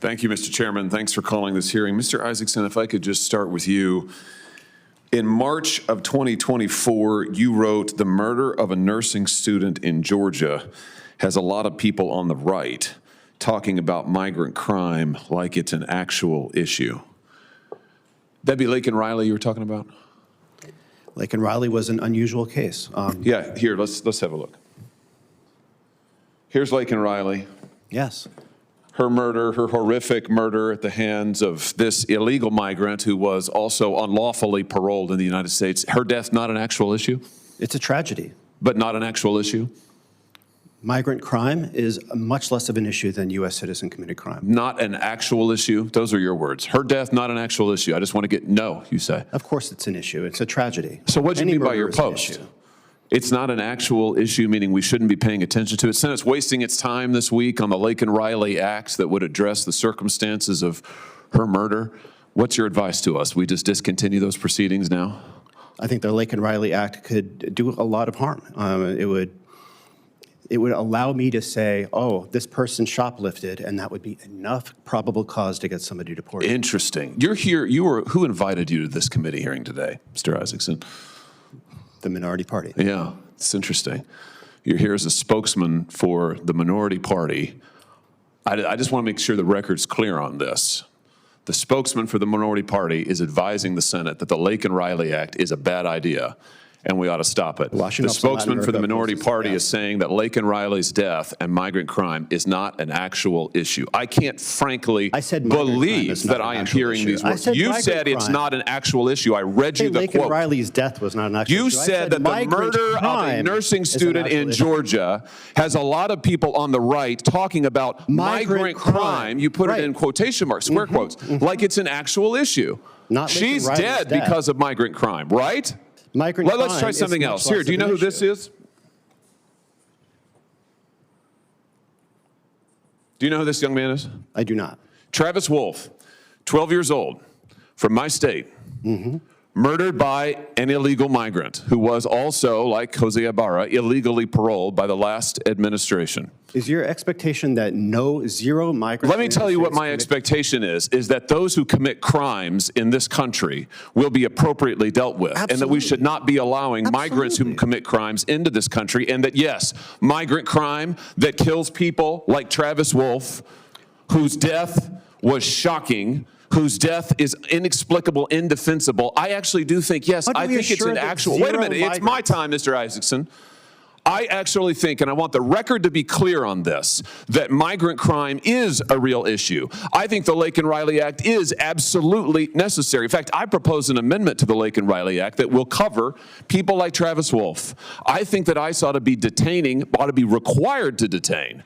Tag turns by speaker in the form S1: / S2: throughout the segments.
S1: Thank you, Mr. Chairman. Thanks for calling this hearing. Mr. Isacson, if I could just start with you. In March of 2024, you wrote, "The murder of a nursing student in Georgia has a lot of people on the right talking about migrant crime like it's an actual issue." That'd be Laken Riley you were talking about?
S2: Laken Riley was an unusual case.
S1: Yeah, here, let's have a look. Here's Laken Riley.
S2: Yes.
S1: Her murder, her horrific murder at the hands of this illegal migrant who was also unlawfully paroled in the United States. Her death, not an actual issue?
S2: It's a tragedy.
S1: But not an actual issue?
S2: Migrant crime is much less of an issue than U.S. citizen committed crime.
S1: Not an actual issue? Those are your words. Her death, not an actual issue. I just want to get, no, you say.
S2: Of course it's an issue. It's a tragedy.
S1: So what do you mean by your
S2: murder is an
S1: post?
S2: issue.
S1: It's not an actual issue, meaning we shouldn't be paying attention to it. Senate's wasting its time this week on the Laken Riley Act that would address the circumstances of her murder. What's your advice to us? We just discontinue those proceedings now?
S2: I think the Laken Riley Act could do a lot of harm. It would allow me to say, oh, this person shoplifted, and that would be enough probable cause to get somebody deported.
S1: Interesting. You're here, who invited you to this committee hearing today, Mr. Isacson?
S2: The minority party.
S1: Yeah, it's interesting. You're here as a spokesman for the minority party. I just want to make sure the record's clear on this. The spokesman for the minority party is advising the Senate that the Laken Riley Act is a bad idea and we ought to stop it. The spokesman for the minority party is saying that Laken Riley's death and migrant crime is not an actual issue. I can't frankly believe that I am hearing these words. You said it's not an actual issue. I read you the quote.
S2: Laken Riley's death was not an actual issue.
S1: You said that the murder of a nursing student in Georgia has a lot of people on the right talking about migrant crime. You put it in quotation marks, square quotes, like it's an actual issue. She's dead because of migrant crime, right? Let's try something else. Here, do you know who this is? Do you know who this young man is?
S2: I do not.
S1: Travis Wolf, 12 years old, from my state, murdered by an illegal migrant who was also, like Jose Ibarra, illegally paroled by the last administration.
S2: Is your expectation that zero migrants?
S1: Let me tell you what my expectation is that those who commit crimes in this country will be appropriately dealt with. And that we should not be allowing migrants who commit crimes into this country, and that, yes, migrant crime that kills people like Travis Wolf, whose death was shocking, whose death is inexplicable, indefensible. I actually do think, yes, I think it's an actual, wait a minute, it's my time, Mr. Isacson. I actually think, and I want the record to be clear on this, that migrant crime is a real issue. I think the Laken Riley Act is absolutely necessary. In fact, I propose an amendment to the Laken Riley Act that will cover people like Travis Wolf. I think that ICE ought to be required to detain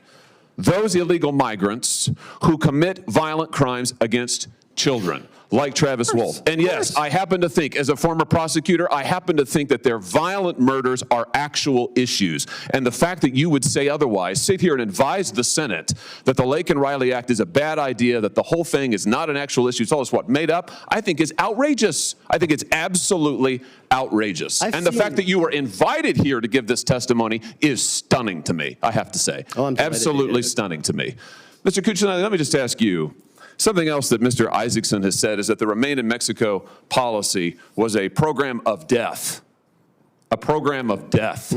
S1: those illegal migrants who commit violent crimes against children, like Travis Wolf. And yes, I happen to think, as a former prosecutor, I happen to think that their violent murders are actual issues. And the fact that you would say otherwise, sit here and advise the Senate that the Laken Riley Act is a bad idea, that the whole thing is not an actual issue, tell us what, made up, I think is outrageous. I think it's absolutely outrageous. And the fact that you were invited here to give this testimony is stunning to me, I have to say. Absolutely stunning to me. Mr. Cuccinelli, let me just ask you, something else that Mr. Isacson has said is that the Remain in Mexico policy was a program of death. A program of death.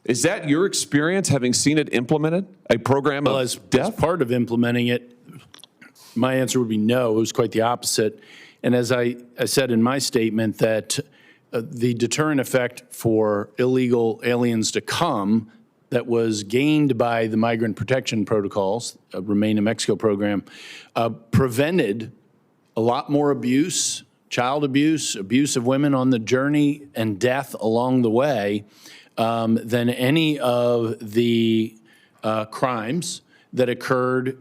S1: Is that your experience, having seen it implemented? A program of death?
S3: As part of implementing it, my answer would be no. It was quite the opposite. And as I said in my statement, that the deterrent effect for illegal aliens to come that was gained by the migrant protection protocols, Remain in Mexico program, prevented a lot more abuse, child abuse, abuse of women on the journey, and death along the way than any of the crimes that occurred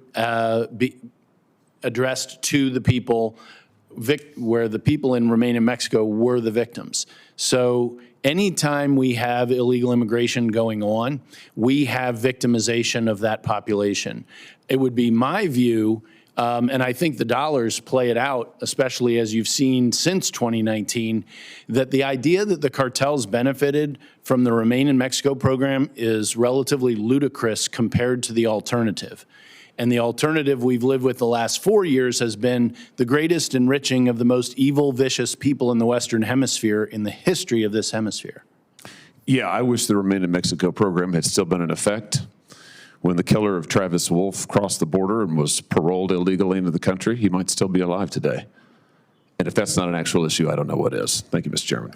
S3: addressed to the people where the people in Remain in Mexico were the victims. So anytime we have illegal immigration going on, we have victimization of that population. It would be my view, and I think the dollars play it out, especially as you've seen since 2019, that the idea that the cartels benefited from the Remain in Mexico program is relatively ludicrous compared to the alternative. And the alternative we've lived with the last 4 years has been the greatest enriching of the most evil, vicious people in the Western Hemisphere in the history of this hemisphere.
S1: Yeah, I wish the Remain in Mexico program had still been in effect. When the killer of Travis Wolf crossed the border and was paroled illegally into the country, he might still be alive today. And if that's not an actual issue, I don't know what is. Thank you, Mr. Chairman.